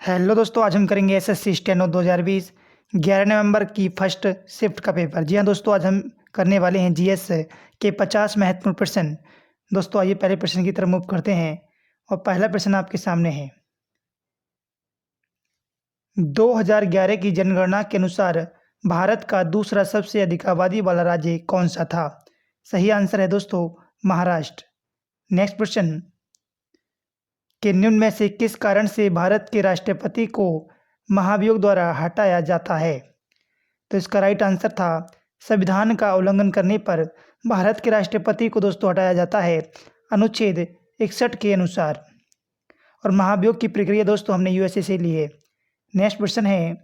Hello दोस्तों, आज हम करेंगे एसएससी स्टेनो 2020 11 नवंबर की फर्स्ट शिफ्ट का पेपर। जी हाँ दोस्तों, आज हम करने वाले हैं जीएस के 50 महत्वपूर्ण प्रश्न। दोस्तों आइए पहले प्रश्न की तरफ मूव करते हैं और पहला प्रश्न आपके सामने है। 2011 की जनगणना के अनुसार भारत का दूसरा सबसे अधिक आबादी वाला राज्य कौन सा था? सही आंसर है दोस्तों महाराष्ट्र। नेक्स्ट प्रश्न, कि निम्न में से किस कारण से भारत के राष्ट्रपति को महाभियोग द्वारा हटाया जाता है? तो इसका राइट आंसर था संविधान का उल्लंघन करने पर भारत के राष्ट्रपति को दोस्तों हटाया जाता है अनुच्छेद 61 के अनुसार। और महाभियोग की प्रक्रिया दोस्तों हमने यूएसए से ली है। नेक्स्ट क्वेश्चन है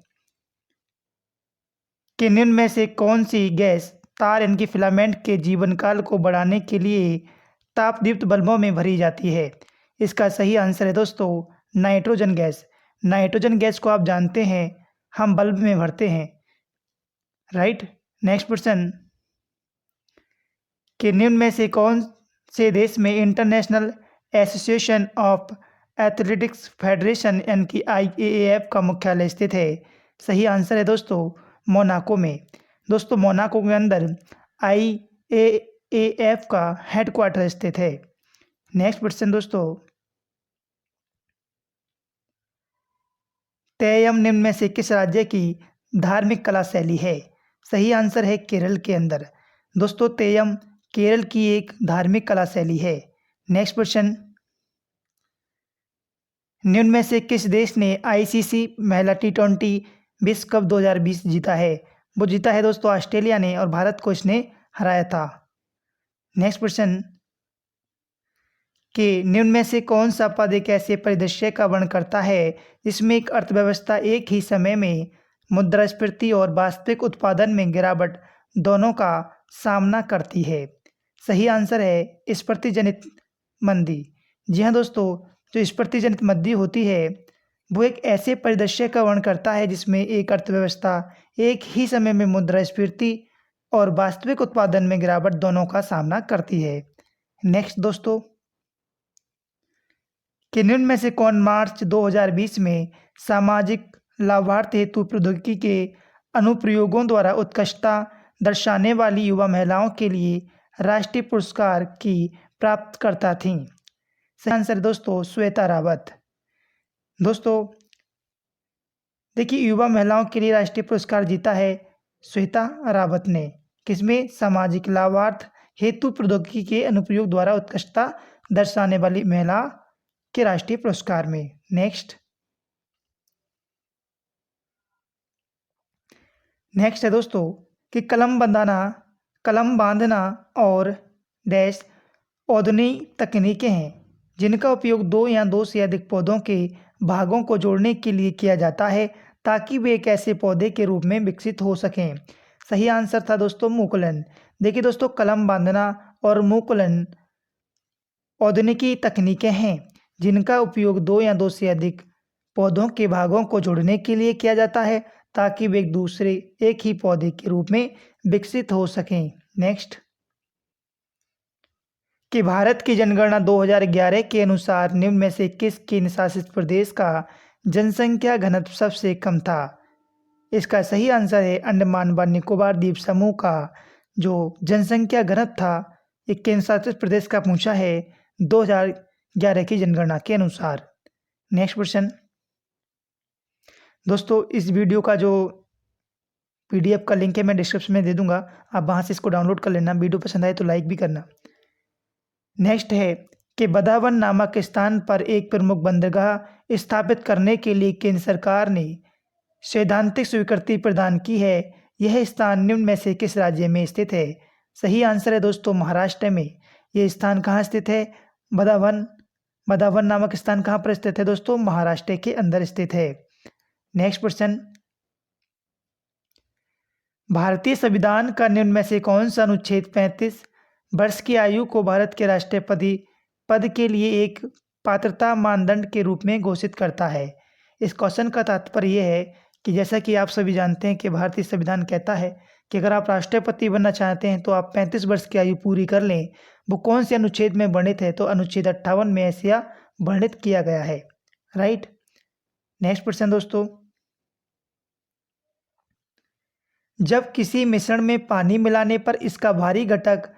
कि निम्न में से कौन सी गैस तार यानी कि फिलामेंट के जीवन काल को बढ़ाने के लिए तापदीप्त बल्बों में भरी जाती है? इसका सही आंसर है दोस्तों नाइट्रोजन गैस। नाइट्रोजन गैस को आप जानते हैं हम बल्ब में भरते हैं, राइट। नेक्स्ट क्वेश्चन, कि निम्न में से कौन से देश में international association of athletics federation यानी कि IAAF का मुख्यालय स्थित है? सही आंसर है दोस्तों मोनाको में। दोस्तों मोनाको के अंदर IAAF का हेडक्वार्टर स्थित है। नेक्स्ट क्वेश्चन दोस्तों, तेयम निम्न में से किस राज्य की धार्मिक कला शैली है? सही आंसर है केरल के अंदर। दोस्तों तेयम केरल की एक धार्मिक कला शैली है। नेक्स्ट क्वेश्चन, निम्न में से किस देश ने ICC महिला T20 विश्व कप 2020 जीता है? वो जीता है दोस्तों ऑस्ट्रेलिया ने और भारत को इसने हराया था। नेक्स्ट क्वेश्चन, कि निम्न में से कौन सा पद एक ऐसे परिदृश्य का वर्णन करता है जिसमें एक अर्थव्यवस्था एक ही समय में मुद्रास्फीति और वास्तविक उत्पादन में गिरावट दोनों का सामना करती है? सही आंसर है स्फूर्ति जनित मंदी। जी हाँ दोस्तों, जो स्फूर्ति जनित मंदी होती है वो एक ऐसे परिदृश्य का वर्णन करता है जिसमें एक अर्थव्यवस्था एक ही समय में मुद्रास्फीति और वास्तविक उत्पादन में गिरावट दोनों का सामना करती है। नेक्स्ट दोस्तों, कि निम्न में से कौन मार्च 2020 में सामाजिक लाभार्थ हेतु प्रौद्योगिकी के अनुप्रयोगों द्वारा उत्कृष्टता दर्शाने वाली युवा महिलाओं के लिए राष्ट्रीय पुरस्कार की प्राप्तकर्ता थीं? सही आंसर दोस्तों श्वेता रावत। दोस्तों देखिए, युवा महिलाओं के लिए राष्ट्रीय पुरस्कार जीता है श्वेता रावत ने। किसमें? सामाजिक लाभार्थ हेतु प्रौद्योगिकी के अनुप्रयोग द्वारा उत्कृष्टता दर्शाने वाली महिला के राष्ट्रीय पुरस्कार में। नेक्स्ट है दोस्तों कि कलम बांधना और डैश औद्योगिक तकनीकें हैं जिनका उपयोग दो या दो से अधिक पौधों के भागों को जोड़ने के लिए किया जाता है ताकि वे एक ऐसे पौधे के रूप में विकसित हो सकें। सही आंसर था दोस्तों मुकुलन। देखिए दोस्तों, कलम बांधना और मुकुलन औद्योगिक तकनीकें हैं जिनका उपयोग दो या दो से अधिक पौधों के भागों को जोड़ने के लिए किया जाता है ताकि वे एक ही पौधे के रूप में विकसित हो सकें। नेक्स्ट, कि भारत की जनगणना 2011 के अनुसार निम्न में से किस केंद्र शासित प्रदेश का जनसंख्या घनत्व सबसे कम था? इसका सही आंसर है अंडमान व निकोबार द्वीप समूह का जो जनसंख्या घनत्व था एक केंद्र शासित प्रदेश का पूछा है 2011 की जनगणना के अनुसार। नेक्स्ट क्वेश्चन, दोस्तों इस वीडियो का जो PDF का लिंक है मैं डिस्क्रिप्शन में दे दूंगा, आप वहां से इसको डाउनलोड कर लेना। वीडियो पसंद आए तो लाइक भी करना। नेक्स्ट है कि बदावन नामक स्थान पर एक प्रमुख बंदरगाह स्थापित करने के लिए केंद्र सरकार ने सैद्धांतिक स्वीकृति प्रदान की है। यह स्थान निम्न में से किस राज्य में स्थित है? सही आंसर है दोस्तों महाराष्ट्र में। यह स्थान कहाँ स्थित है? बदावन नामक स्थान कहाँ पर स्थित है दोस्तों? महाराष्ट्र के अंदर स्थित है। नेक्स्ट क्वेश्चन, भारतीय संविधान का निम्न में से कौन सा अनुच्छेद 35 वर्ष की आयु को भारत के राष्ट्रपति पद के लिए एक पात्रता मानदंड के रूप में घोषित करता है? इस क्वेश्चन का तात्पर्य यह है कि जैसा कि आप सभी जानते हैं कि भारतीय संविधान कहता है कि अगर आप राष्ट्रपति बनना चाहते हैं तो आप 35 वर्ष की आयु पूरी कर लें। वो कौन से अनुच्छेद में वर्णित है? तो अनुच्छेद 58 में ऐसा वर्णित किया गया है, राइट। नेक्स्ट प्रश्न दोस्तों, जब किसी मिश्रण में पानी मिलाने पर इसका भारी घटक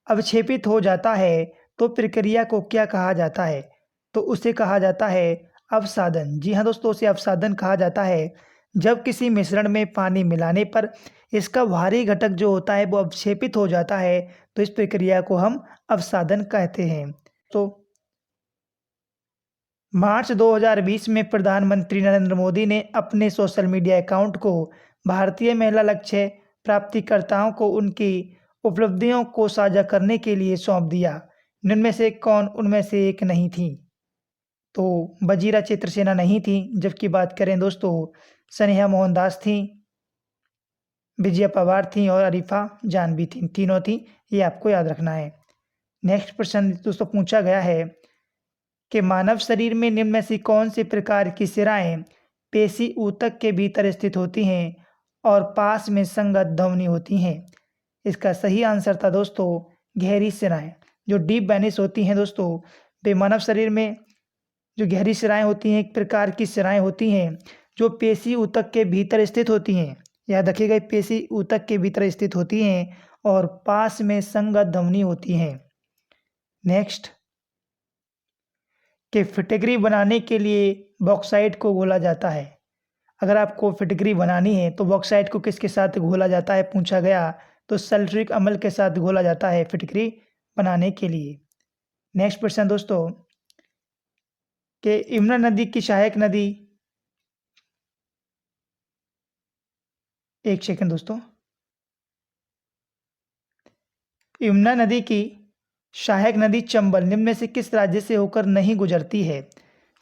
अवक्षेपित हो जाता है तो प्रक्रिया को क्या कहा जाता है? तो उसे कहा जाता है अवसादन। जी हाँ दोस्तों, उसे अवसादन कहा जाता है। जब किसी मिश्रण में पानी मिलाने पर इसका भारी घटक जो होता है वो अवक्षेपित हो जाता है तो इस प्रक्रिया को हम अवसादन कहते हैं। तो मार्च 2020 में प्रधानमंत्री नरेंद्र मोदी ने अपने सोशल मीडिया अकाउंट को भारतीय महिला लक्ष्य प्राप्तिकर्ताओं को उनकी उपलब्धियों को साझा करने के लिए सौंप दिया। इनमें से कौन उनमें से एक नहीं थी? तो बजीरा चित्रसेना नहीं थी, जबकि बात करें दोस्तों सनेहा मोहनदास थी, विजया पवार थी और अरीफा जानवी थी, तीनों थी। ये आपको याद रखना है। नेक्स्ट प्रश्न दोस्तों पूछा गया है कि मानव शरीर में निम्न में से कौन से प्रकार की सिराएं पेशी ऊतक के भीतर स्थित होती हैं और पास में संगत ध्वनि होती हैं? इसका सही आंसर था दोस्तों गहरी सिराएं। जो डीप वेनिस होती हैं दोस्तों, वे मानव शरीर में जो गहरी सिराएं होती हैं, एक प्रकार की सिराएं होती हैं जो पेशी ऊतक के भीतर स्थित होती हैं। याद रखिएगा, पेशी ऊतक के भीतर स्थित होती हैं और पास में संगत ध्वनि होती हैं। नेक्स्ट, कि फिटकरी बनाने के लिए बॉक्साइट को घोला जाता है। अगर आपको फिटकरी बनानी है तो बॉक्साइट को किसके साथ घोला जाता है पूछा गया, तो सल्फ्यूरिक अम्ल के साथ घोला जाता है फिटकरी बनाने के लिए। नेक्स्ट प्रश्न दोस्तों, कि यमुना नदी की सहायक नदी, एक सेकंड दोस्तों, यमुना नदी की सहायक नदी चंबल निम्न में से किस राज्य से होकर नहीं गुजरती है?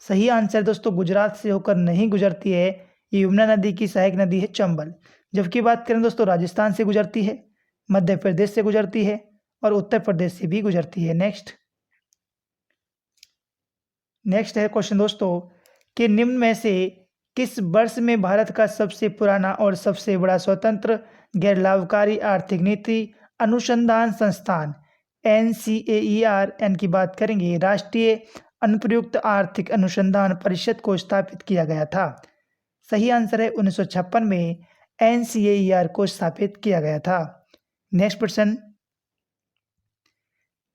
सही आंसर दोस्तों गुजरात से होकर नहीं गुजरती है। ये यमुना नदी की सहायक नदी है चंबल। जबकि बात करें दोस्तों राजस्थान से गुजरती है, मध्य प्रदेश से गुजरती है और उत्तर प्रदेश से भी गुजरती है। नेक्स्ट है क्वेश्चन दोस्तों, कि निम्न में से किस वर्ष में भारत का सबसे पुराना और सबसे बड़ा स्वतंत्र गैर लाभकारी आर्थिक नीति अनुसंधान संस्थान NCAER की बात करेंगे, राष्ट्रीय अनुप्रयुक्त आर्थिक अनुसंधान परिषद को स्थापित किया गया था? सही आंसर है 1956 में NCAER को स्थापित किया गया था। नेक्स्ट प्रश्न,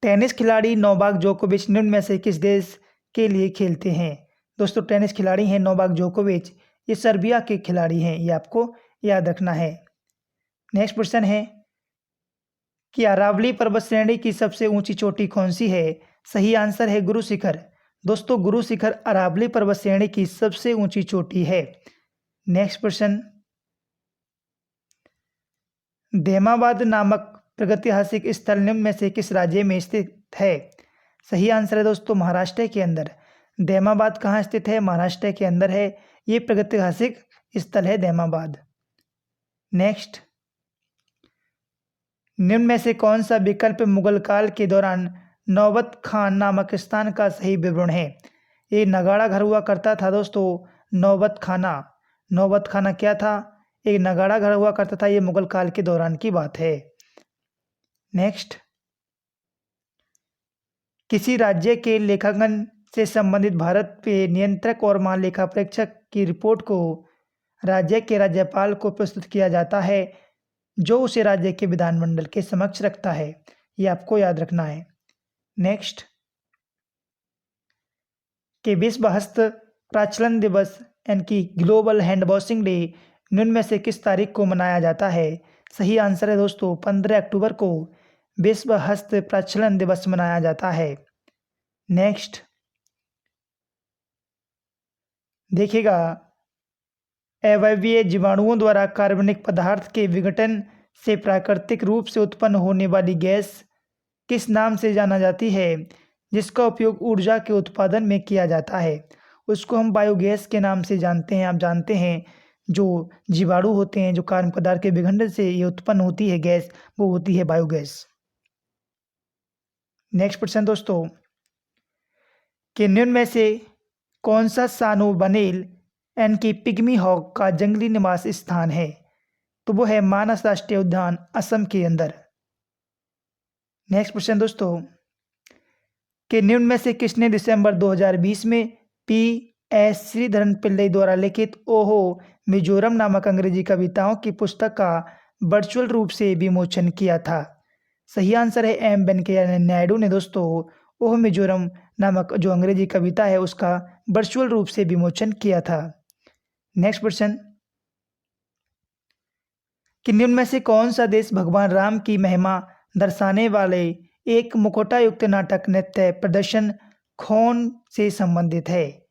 टेनिस खिलाड़ी नोवाक जोकोविच निम्न में से किस देश के लिए खेलते हैं? दोस्तों टेनिस खिलाड़ी हैं नोवाक जोकोविच, ये सर्बिया के खिलाड़ी हैं, ये आपको याद रखना है। नेक्स्ट प्रश्न है कि अरावली पर्वत श्रेणी की सबसे ऊंची चोटी कौन सी है? सही आंसर है गुरु शिखर। दोस्तों गुरु शिखर अरावली पर्वत श्रेणी की सबसे ऊंची चोटी है। नेक्स्ट प्रश्न, धेमाबाद नामक प्रागैतिहासिक स्थल निम्न में से किस राज्य में स्थित है? सही आंसर है दोस्तों महाराष्ट्र के अंदर। धेमाबाद कहाँ स्थित है? महाराष्ट्र के अंदर है। ये प्रागैतिहासिक स्थल है धेमाबाद। नेक्स्ट, निम्न में से कौन सा विकल्प मुगल काल के दौरान नौबत खान नामक स्थान का सही विवरण है? ये नगाड़ा घर हुआ करता था दोस्तों, नौबत खाना। नौबत खाना क्या था? एक नगाड़ा घर हुआ करता था, ये मुगल काल के दौरान की बात है। नेक्स्ट, किसी राज्य के लेखांकन से संबंधित भारत पे नियंत्रक और महालेखा परीक्षक की रिपोर्ट को राज्य के राज्यपाल को प्रस्तुत किया जाता है, जो उसे राज्य के विधानमंडल के समक्ष रखता है। ये आपको याद रखना है। नेक्स्ट, कि विश्व हस्त प्रचलन दिवस यानी ग्लोबल हैंड वॉशिंग डे निम्न में से किस तारीख को मनाया जाता है? सही आंसर है दोस्तों 15 अक्टूबर को विश्व हस्त प्रचलन दिवस मनाया जाता है। नेक्स्ट, देखिएगा, अवायवीय जीवाणुओं द्वारा कार्बनिक पदार्थ के विघटन से प्राकृतिक रूप से उत्पन्न होने वाली गैस किस नाम से जाना जाती है, जिसका उपयोग ऊर्जा के उत्पादन में किया जाता है? उसको हम बायोगैस के नाम से जानते हैं। आप जानते हैं जो जीवाणु होते हैं, जो कार्बनिक पदार्थ के विघटन से ये उत्पन्न होती है गैस, वो होती है बायोगैस। नेक्स्ट प्रश्न दोस्तों, कि निम्न में से कौन सा सानो बनेल यानी पिग्मी हॉक का जंगली निवास स्थान है? तो वो है मानस राष्ट्रीय उद्यान असम के अंदर। नेक्स्ट क्वेश्चन दोस्तों, कि निम्न में से किसने दिसंबर 2020 में एस श्रीधरन पिल्लई द्वारा लिखित ओहो मिजोरम नामक अंग्रेजी कविताओं की पुस्तक का वर्चुअल रूप से विमोचन किया था? सही आंसर है एम वेंकैया नायडू ने दोस्तों ओह मिजोरम नामक जो अंग्रेजी कविता है उसका वर्चुअल रूप से विमोचन किया था। नेक्स्ट क्वेश्चन कि निम्न में से कौन सा देश भगवान राम की महिमा दर्शाने वाले एक मुखौटायुक्त नाटक नृत्य प्रदर्शन खोन से संबंधित है?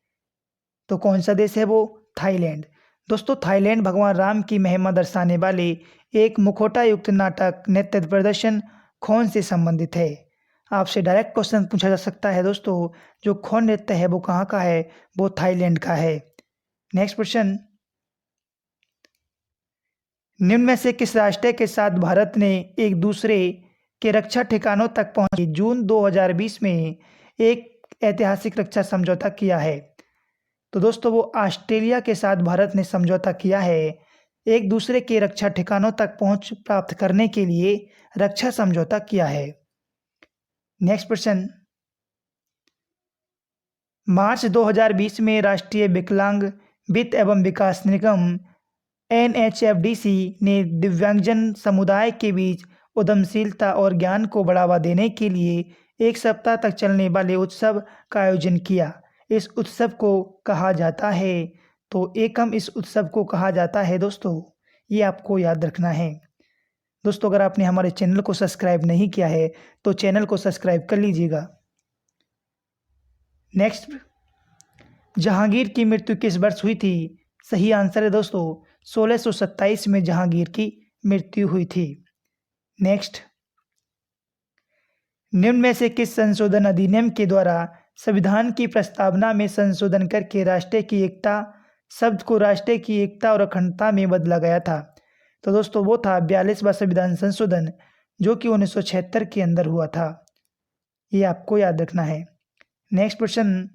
तो कौन सा देश है वो? थाईलैंड। दोस्तों थाईलैंड भगवान राम की महिमा दर्शाने वाले एक मुखौटायुक्त नाटक नृत्य प्रदर्शन खोन से संबंधित है। आपसे डायरेक्ट क्वेश्चन पूछा जा सकता है दोस्तों, जो खोन नृत्य है वो कहाँ का है? वो थाईलैंड का है। नेक्स्ट क्वेश्चन, निम्न में से किस राष्ट्र के साथ भारत ने एक दूसरे के रक्षा ठिकानों तक पहुंच जून 2020 में एक ऐतिहासिक रक्षा समझौता किया है? तो दोस्तों वो ऑस्ट्रेलिया के साथ भारत ने समझौता किया है एक दूसरे के रक्षा ठिकानों तक पहुंच प्राप्त करने के लिए रक्षा समझौता किया है। नेक्स्ट क्वेश्चन, मार्च 2020 में राष्ट्रीय विकलांग वित्त एवं विकास निगम NHFDC ने दिव्यांगजन समुदाय के बीच उद्यमशीलता और ज्ञान को बढ़ावा देने के लिए एक सप्ताह तक चलने वाले उत्सव का आयोजन किया। इस उत्सव को कहा जाता है, तो एकम इस उत्सव को कहा जाता है दोस्तों, ये आपको याद रखना है। दोस्तों अगर आपने हमारे चैनल को सब्सक्राइब नहीं किया है तो चैनल को सब्सक्राइब कर लीजिएगा। नेक्स्ट, जहांगीर की मृत्यु किस वर्ष हुई थी? सही आंसर है दोस्तों 1627 में जहांगीर की मृत्यु हुई थी। नेक्स्ट, निम्न में से किस संशोधन अधिनियम के द्वारा संविधान की प्रस्तावना में संशोधन करके राष्ट्र की एकता शब्द को राष्ट्र की एकता और अखंडता में बदला गया था? तो दोस्तों वो था 42वां संविधान संशोधन, जो कि 1976 के अंदर हुआ था। ये आपको याद रखना है। नेक्स्ट क्वेश्चन,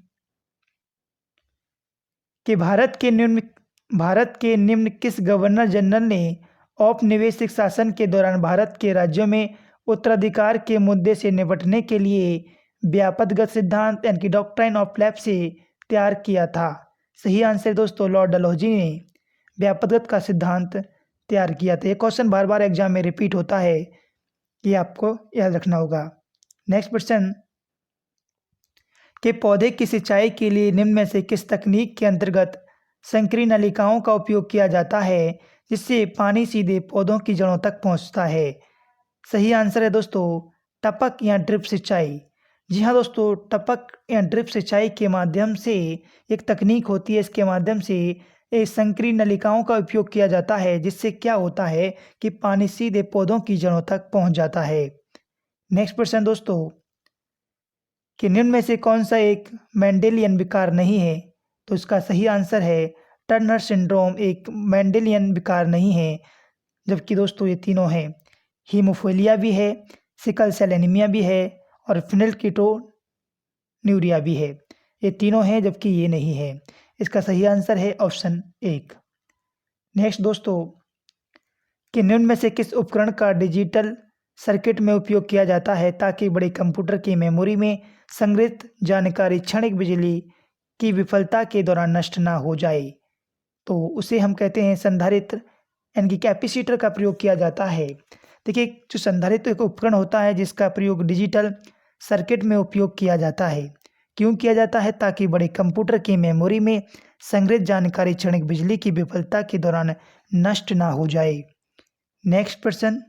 कि भारत के निम्न किस गवर्नर जनरल ने औपनिवेशिक शासन के दौरान भारत के राज्यों में उत्तराधिकार के मुद्दे से निपटने के लिए व्यापकगत सिद्धांत यानी कि डॉक्ट्राइन ऑफ लैप्स से तैयार किया था? सही आंसर दोस्तों लॉर्ड डलहौजी ने व्यापकगत का सिद्धांत तैयार किया था। ये क्वेश्चन बार बार एग्जाम में रिपीट होता है, ये आपको याद रखना होगा। नेक्स्ट क्वेश्चन, कि पौधे की सिंचाई के लिए निम्न में से किस तकनीक के अंतर्गत संकरी नलिकाओं का उपयोग किया जाता है जिससे पानी सीधे पौधों की जड़ों तक पहुंचता है? सही आंसर है दोस्तों टपक या ड्रिप सिंचाई। जी हाँ दोस्तों, टपक या ड्रिप सिंचाई के माध्यम से एक तकनीक होती है, इसके माध्यम से इस संकरी नलिकाओं का उपयोग किया जाता है जिससे क्या होता है कि पानी सीधे पौधों की जड़ों तक पहुंच जाता है। नेक्स्ट क्वेश्चन दोस्तों, कि निम्न में से कौन सा एक मेंडेलियन विकार नहीं है? तो इसका सही आंसर है टर्नर सिंड्रोम एक मेंडेलियन विकार नहीं है, जबकि दोस्तों ये तीनों हैं। हीमोफिलिया भी है, सिकल सेल एनीमिया भी है और फिनिलकीटोन्यूरिया भी है। ये तीनों हैं जबकि ये नहीं है। इसका सही आंसर है ऑप्शन 1। नेक्स्ट दोस्तों, कि निम्न में से किस उपकरण का डिजिटल सर्किट में उपयोग किया जाता है ताकि बड़े कंप्यूटर की मेमोरी में संग्रहित जानकारी क्षणिक बिजली की विफलता के दौरान नष्ट ना हो जाए? तो उसे हम कहते हैं संधारित्र यानी कि कैपेसिटर का प्रयोग किया जाता है। देखिए जो संधारित्र एक उपकरण होता है जिसका प्रयोग डिजिटल सर्किट में उपयोग किया जाता है। क्यों किया जाता है? ताकि बड़े कंप्यूटर की मेमोरी में संग्रहित जानकारी क्षणिक बिजली की विफलता के दौरान नष्ट ना हो जाए। नेक्स्ट प्रश्न,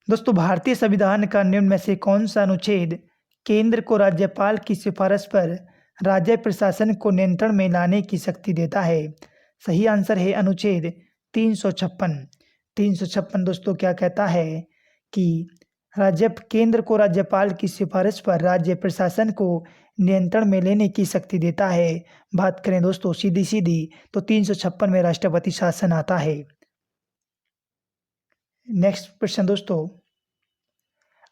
दोस्तों भारतीय संविधान का निम्न में से कौन सा अनुच्छेद केंद्र को राज्यपाल की सिफारिश पर राज्य प्रशासन को नियंत्रण में लाने की शक्ति देता है? सही आंसर है अनुच्छेद 356। 356 दोस्तों क्या कहता है कि केंद्र को राज्यपाल की सिफारिश पर राज्य प्रशासन को नियंत्रण में लेने की शक्ति देता है। बात करें दोस्तों सीधी सीधी तो 356 में राष्ट्रपति शासन आता है। नेक्स्ट प्रश्न दोस्तों,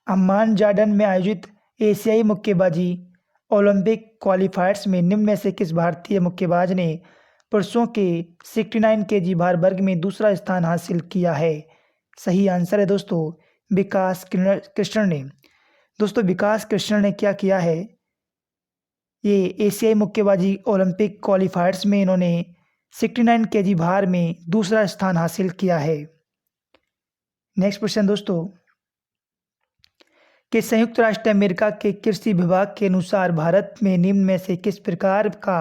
अम्मान जॉर्डन में आयोजित एशियाई मुक्केबाजी ओलंपिक क्वालिफायर्स में निम्न में से किस भारतीय मुक्केबाज ने पुरुषों के 69 kg भार वर्ग में दूसरा स्थान हासिल किया है? सही आंसर है दोस्तों विकास कृष्ण ने। दोस्तों विकास कृष्ण ने क्या किया है ये एशियाई मुक्केबाजी ओलंपिक क्वालिफायर्स में इन्होंने 69 केजी भार में दूसरा स्थान हासिल किया है। नेक्स्ट क्वेश्चन दोस्तों, कि संयुक्त राष्ट्र अमेरिका के कृषि विभाग के अनुसार भारत में निम्न में से किस प्रकार का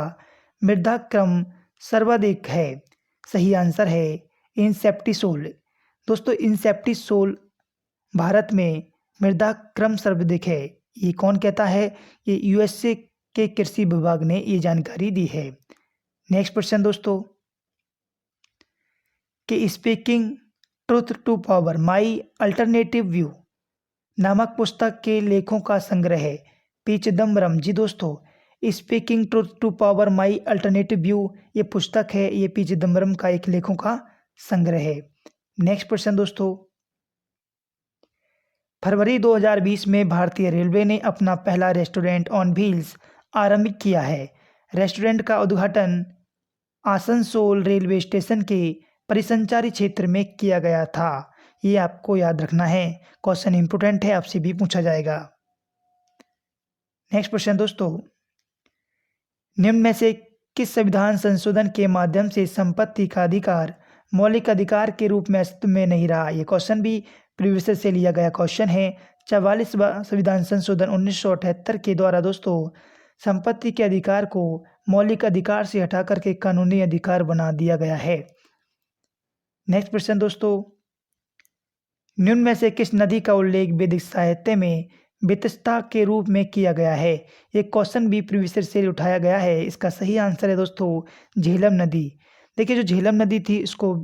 मृदा क्रम सर्वाधिक है? सही आंसर है इंसेप्टिसोल। दोस्तों इंसेप्टिसोल भारत में मृदा क्रम सर्वाधिक है। ये कौन कहता है? ये यूएसए के कृषि विभाग ने ये जानकारी दी है। नेक्स्ट क्वेश्चन दोस्तों, कि speaking truth to power my alternative view नामक पुस्तक के लेखों का संग्रह है। पी चिदम्बरम। जी दोस्तों, speaking truth to power my alternative view ये पुस्तक है, ये पी चिदम्बरम का एक लेखों का संग्रह है। नेक्स्ट क्वेश्चन दोस्तों, फरवरी 2020 में भारतीय रेलवे ने अपना पहला रेस्टोरेंट ऑन व्हील्स आरंभ किया है। रेस्टोरेंट का उद्घाटन आसनसोल रेलवे स्टेशन के परिसंचारी क्षेत्र में किया गया था। ये आपको याद रखना है, क्वेश्चन इंपोर्टेंट है, आपसे भी पूछा जाएगा। नेक्स्ट क्वेश्चन दोस्तों, निम्न में से किस संविधान संशोधन के माध्यम से संपत्ति का अधिकार मौलिक अधिकार के रूप में अस्तित्व में नहीं रहा? ये क्वेश्चन भी प्रीवियस से लिया गया क्वेश्चन है। 44वां संविधान संशोधन 1978 के द्वारा दोस्तों संपत्ति के अधिकार को मौलिक अधिकार से हटा करके कानूनी अधिकार बना दिया गया है। नेक्स्ट क्वेश्चन दोस्तों, निम्न में से किस नदी का उल्लेख वैदिक साहित्य में वितस्ता के रूप में किया गया है? ये क्वेश्चन भी प्रीवियस से उठाया गया है। इसका सही आंसर है दोस्तों झेलम नदी। देखिए जो झेलम नदी थी इसको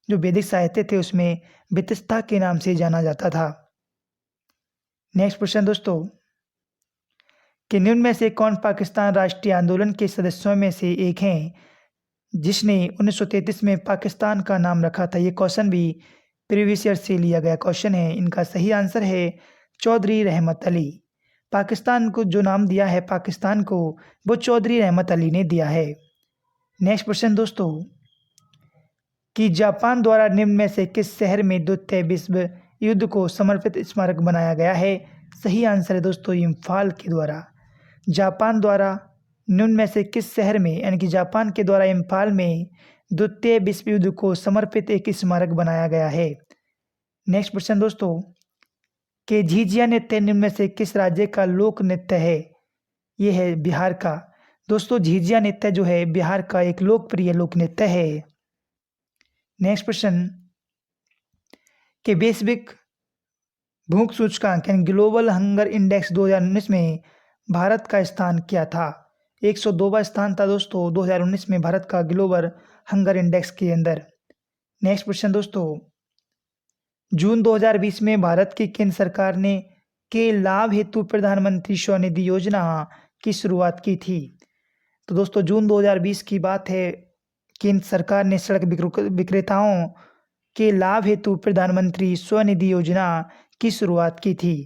जो वैदिक साहित्य थे उसमें वितस्ता के नाम से जाना जाता था। नेक्स्ट क्वेश्चन दोस्तों, कि निम्न में से कौन पाकिस्तान राष्ट्रीय आंदोलन के सदस्यों में से एक हैं जिसने 1933 में पाकिस्तान का नाम रखा था? ये क्वेश्चन भी प्रीवियस ईयर से लिया गया क्वेश्चन है। इनका सही आंसर है चौधरी रहमत अली। पाकिस्तान को जो नाम दिया है पाकिस्तान को वो चौधरी रहमत अली ने दिया है। नेक्स्ट क्वेश्चन दोस्तों, कि जापान द्वारा निम्न में से किस शहर में द्वितीय विश्व युद्ध को समर्पित स्मारक बनाया गया है? सही आंसर है दोस्तों इम्फाल के द्वारा। जापान द्वारा निम्न में से किस शहर में यानी कि जापान के द्वारा इम्फाल में द्वितीय विश्व युद्ध को समर्पित एक स्मारक बनाया गया है। नेक्स्ट क्वेश्चन दोस्तों, कि झिझिया नृत्य निम्न में से किस राज्य का लोक नृत्य है? ये है बिहार का। दोस्तों झिझिया नृत्य जो है बिहार का एक लोकप्रिय लोक नृत्य है। नेक्स्ट क्वेश्चन, कि वैश्विक भूख सूचकांक यानी ग्लोबल हंगर इंडेक्स 2019 में भारत का स्थान क्या था? 102वां स्थान था दोस्तों 2019 में भारत का ग्लोबल हंगर इंडेक्स के अंदर। नेक्स्ट क्वेश्चन दोस्तों, जून 2020 में भारत की केंद्र सरकार ने के लाभ हेतु प्रधानमंत्री स्वनिधि योजना की शुरुआत की थी। तो दोस्तों जून 2020 की बात है, केंद्र सरकार ने सड़क विक्रेताओं के लाभ हेतु प्रधानमंत्री स्वनिधि योजना की शुरुआत की थी।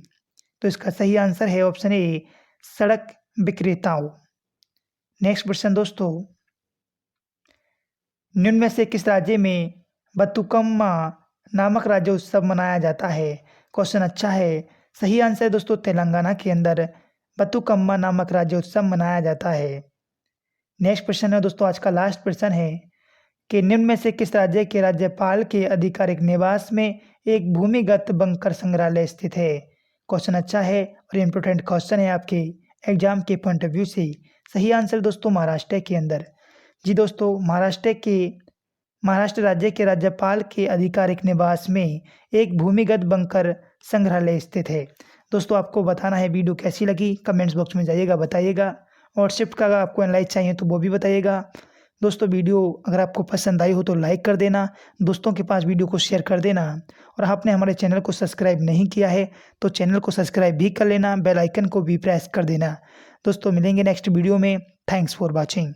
तो इसका सही आंसर है ऑप्शन ए सड़क विक्रेताओं। नेक्स्ट क्वेश्चन दोस्तों, निम्न में से किस राज्य में बतुकम्मा नामक राज्योत्सव मनाया जाता है? क्वेश्चन अच्छा है। सही आंसर है दोस्तों तेलंगाना के अंदर बतुकम्मा नामक राज्योत्सव मनाया जाता है। नेक्स्ट क्वेश्चन है दोस्तों आज का लास्ट क्वेश्चन है कि निम्न में से किस राज्य के राज्यपाल के आधिकारिक निवास में एक भूमिगत बंकर संग्रहालय स्थित है? क्वेश्चन अच्छा है और इम्पोर्टेंट क्वेश्चन है आपके एग्जाम के पॉइंट ऑफ व्यू से। सही आंसर दोस्तों महाराष्ट्र के अंदर। जी दोस्तों महाराष्ट्र राज्य के राज्यपाल के आधिकारिक निवास में एक भूमिगत बंकर संग्रहालय स्थित है। दोस्तों आपको बताना है वीडियो कैसी लगी, कमेंट्स बॉक्स में जाइएगा बताइएगा, और शिफ्ट का आपको एनालाइज चाहिए तो वो भी बताइएगा। दोस्तों वीडियो अगर आपको पसंद आई हो तो लाइक कर देना, दोस्तों के पास वीडियो को शेयर कर देना, और आपने हमारे चैनल को सब्सक्राइब नहीं किया है तो चैनल को सब्सक्राइब भी कर लेना, बेल आइकन को भी प्रेस कर देना। दोस्तों मिलेंगे नेक्स्ट वीडियो में। Thanks for watching.